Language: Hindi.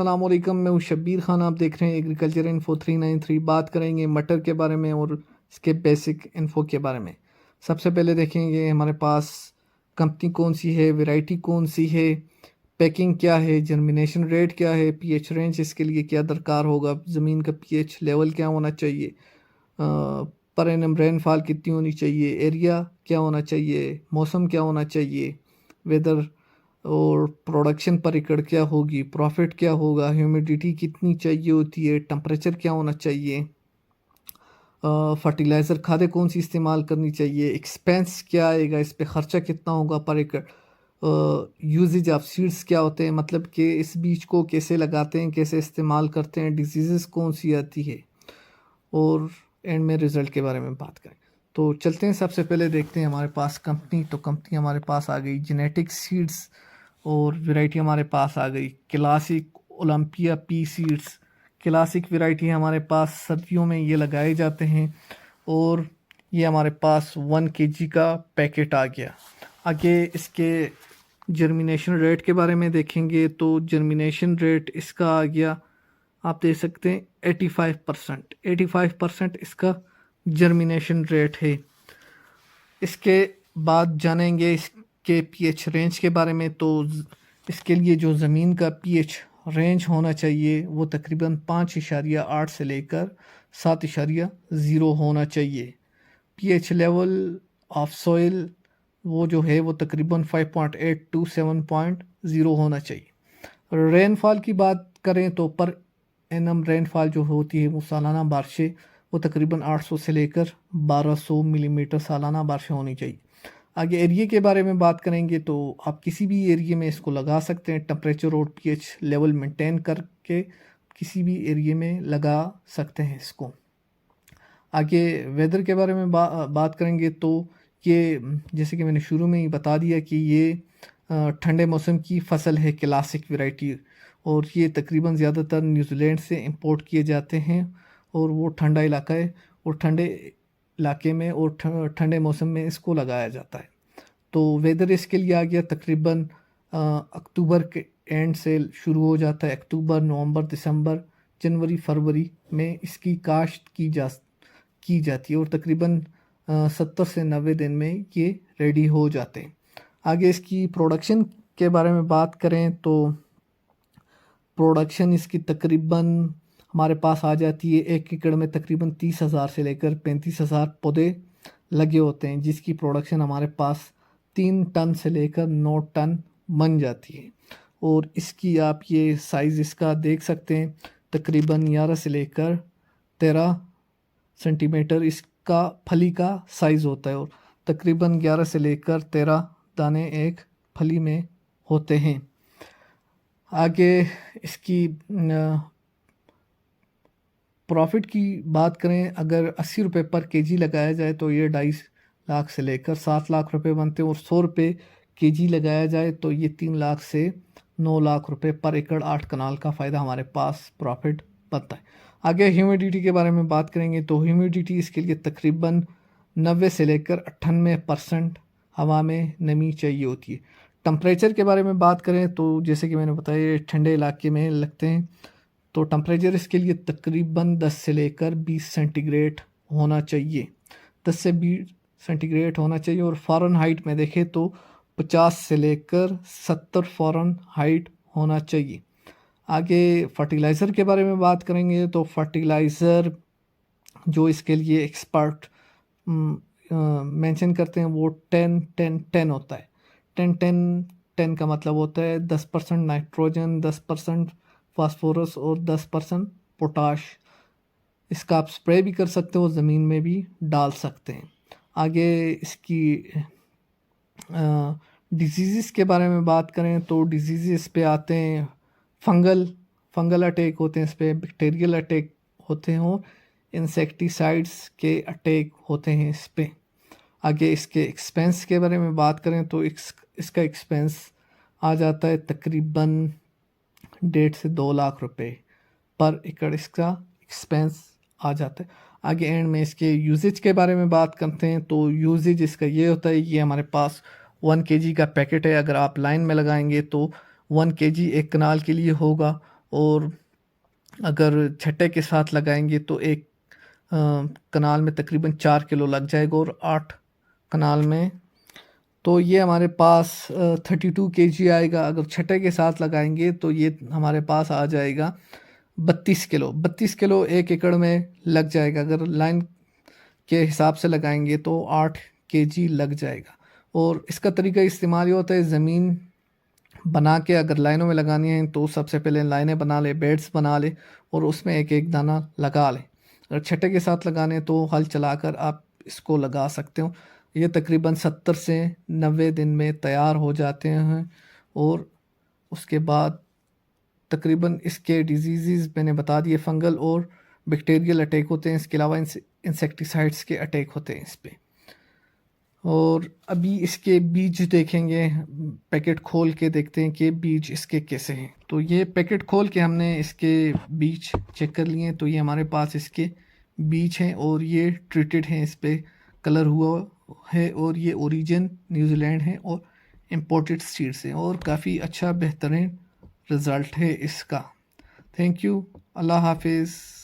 अस्सलाम वालेकुम, मैं हूँ शब्बीर खान। आप देख रहे हैं एग्रीकल्चर इन्फो 393। बात करेंगे मटर के बारे में और इसके बेसिक इन्फो के बारे में। सबसे पहले देखेंगे हमारे पास कंपनी कौन सी है, वैरायटी कौन सी है, पैकिंग क्या है, जर्मिनेशन रेट क्या है, पीएच रेंज इसके लिए क्या दरकार होगा, ज़मीन का पीएच लेवल क्या होना चाहिए, पर एनम रेनफॉल कितनी होनी चाहिए, एरिया क्या होना चाहिए, मौसम क्या होना चाहिए, वेदर और प्रोडक्शन पर एकड़ क्या होगी, प्रॉफिट क्या होगा, ह्यूमिडिटी कितनी चाहिए होती है, टेम्परेचर क्या होना चाहिए, फर्टिलाइज़र खादें कौन सी इस्तेमाल करनी चाहिए, एक्सपेंस क्या आएगा, इस पे ख़र्चा कितना होगा पर एकड़, यूजेज ऑफ सीड्स क्या होते हैं, मतलब कि इस बीज को कैसे लगाते हैं, कैसे इस्तेमाल करते हैं, डिजीज़ कौन सी आती है, और एंड में रिज़ल्ट के बारे में बात करें। तो चलते हैं, सबसे पहले देखते हैं हमारे पास कंपनी। तो कंपनी हमारे पास आ गई जेनेटिक सीड्स और वैरायटी हमारे पास आ गई classic Olympia P seeds. Classic variety हमारे पास सर्दियों में ये लगाए जाते हैं और ये हमारे पास 1 kg का पैकेट आ गया। आगे इसके जर्मिनेशन रेट के बारे में देखेंगे तो जर्मिनेशन रेट इसका आ गया, आप देख सकते हैं 85%। 85% इसका जर्मिनेशन रेट है। इसके बाद जानेंगे इसके पीएच रेंज के बारे में। तो इसके लिए जो ज़मीन का पीएच रेंज होना चाहिए वो तकरीबन 5.8 से लेकर 7.0 होना चाहिए। पीएच लेवल ऑफ सॉइल वो जो है वो तकरीबन 5.8 टू 7.0 होना चाहिए। रेनफॉल की बात करें तो पर एनम रेनफॉल जो होती है वो सालाना बारिशें वो तकरीबन 800 से लेकर 1200 मिलीमीटर सालाना बारिशें होनी चाहिए। आगे एरिया के बारे में बात करेंगे तो आप किसी भी एरिया में इसको लगा सकते हैं। टेम्परेचर और पीएच लेवल मेंटेन करके किसी भी एरिया में लगा सकते हैं इसको। आगे वेदर के बारे में बात करेंगे तो ये जैसे कि मैंने शुरू में ही बता दिया कि ये ठंडे मौसम की फसल है क्लासिक वैरायटी, और ये तकरीबन ज़्यादातर न्यूजीलैंड से इंपोर्ट किए जाते हैं और वो ठंडा इलाका है और ठंडे इलाके में और ठंडे मौसम में इसको लगाया जाता है। तो वेदर इसके लिए आ गया तकरीबन अक्टूबर के एंड से शुरू हो जाता है। अक्टूबर, नवंबर, दिसंबर, जनवरी, फरवरी में इसकी काश्त की जाती है और तकरीबन 70 से 90 दिन में ये रेडी हो जाते हैं। आगे इसकी प्रोडक्शन के बारे में बात करें तो प्रोडक्शन इसकी तकरीबन हमारे पास आ जाती है 1 एकड़ में तकरीबन 30,000 से लेकर 35,000 पौधे लगे होते हैं, जिसकी प्रोडक्शन हमारे पास 3 टन से लेकर 9 टन बन जाती है। और इसकी आप ये साइज़ इसका देख सकते हैं, तकरीबन 11 से लेकर 13 सेंटीमीटर इसका फली का साइज़ होता है और तकरीबन 11 से लेकर 13 दाने एक फली में होते हैं। आगे इसकी प्रॉफिट की बात करें, अगर 80 रुपये पर केजी लगाया जाए तो ये 2.5 लाख से लेकर 7 लाख रुपए बनते हैं, और 100 रुपये केजी लगाया जाए तो ये 3 लाख से 9 लाख रुपए पर एकड़ 8 कनाल का फ़ायदा हमारे पास प्रॉफिट बनता है। आगे ह्यूमिडिटी के बारे में बात करेंगे तो ह्यूमिडिटी इसके लिए तकरीबन 90 से लेकर 98% हवा में नमी चाहिए होती है। टम्परेचर के बारे में बात करें तो जैसे कि मैंने बताया ठंडे इलाके में लगते हैं, तो टम्परेचर इसके लिए तकरीबन 10 से लेकर 20 सेंटीग्रेड होना चाहिए। 10 से 20 सेंटीग्रेड होना चाहिए। और फ़ारेनहाइट में देखें तो 50 से लेकर 70 फ़ारेनहाइट होना चाहिए। आगे फर्टिलाइज़र के बारे में बात करेंगे तो फर्टिलाइज़र जो इसके लिए एक्सपर्ट मेंशन करते हैं वो 10-10-10 होता है। 10-10-10 का मतलब होता है 10% नाइट्रोजन, 10% फास्फोरस और 10% पोटाश। इसका आप स्प्रे भी कर सकते हो, ज़मीन में भी डाल सकते हैं। आगे इसकी डिजीज़ के बारे में बात करें तो डिजीज़ पे आते हैं फंगल अटैक होते हैं इस पर, बैक्टीरियल अटैक होते हैं और इंसेक्टिसाइड्स के अटैक होते हैं इस पर। आगे इसके एक्सपेंस के बारे में बात करें तो इसका एक्सपेंस आ जाता है तकरीबन 1.5 से 2 लाख रुपए पर एकड़ इसका एक्सपेंस आ जाता है। आगे एंड में इसके यूजेज के बारे में बात करते हैं तो यूजेज इसका ये होता है, ये हमारे पास 1 kg का पैकेट है। अगर आप लाइन में लगाएंगे तो 1 kg एक कनाल के लिए होगा और अगर छट्टे के साथ लगाएंगे तो एक कनाल में तकरीबन 4 किलो लग जाएगा, और 8 कनाल में तो ये हमारे पास 32 केजी आएगा। अगर छठे के साथ लगाएंगे तो ये हमारे पास आ जाएगा 32 किलो। 32 किलो 1 एकड़ में लग जाएगा। अगर लाइन के हिसाब से लगाएंगे तो 8 केजी लग जाएगा। और इसका तरीका इस्तेमाल ये होता है, ज़मीन बना के अगर लाइनों में लगानी है तो सबसे पहले लाइनें बना ले, बेड्स बना ले, और उसमें एक एक दाना लगा ले। अगर छठे के साथ लगाने तो हल चलाकर आप इसको लगा सकते हो। ये तकरीबन 70 से 90 दिन में तैयार हो जाते हैं। और उसके बाद तकरीबन इसके डिजीज़ मैंने बता दिए, फंगल और बैक्टीरियल अटैक होते हैं। इसके अलावा इंसेक्टिसाइड्स के अटैक होते हैं इस पे। और अभी इसके बीज देखेंगे, पैकेट खोल के देखते हैं कि बीज इसके कैसे हैं। तो ये पैकेट खोल के हमने इसके बीज चेक कर लिए। तो ये हमारे पास इसके बीज हैं और ये ट्रीटेड हैं, इस पे कलर हुआ है, और ये ओरिजिन न्यूजीलैंड है और इम्पोर्टेड सीड्स हैं, और काफ़ी अच्छा बेहतरीन रिज़ल्ट है इसका। Thank you. अल्लाह हाफिज़।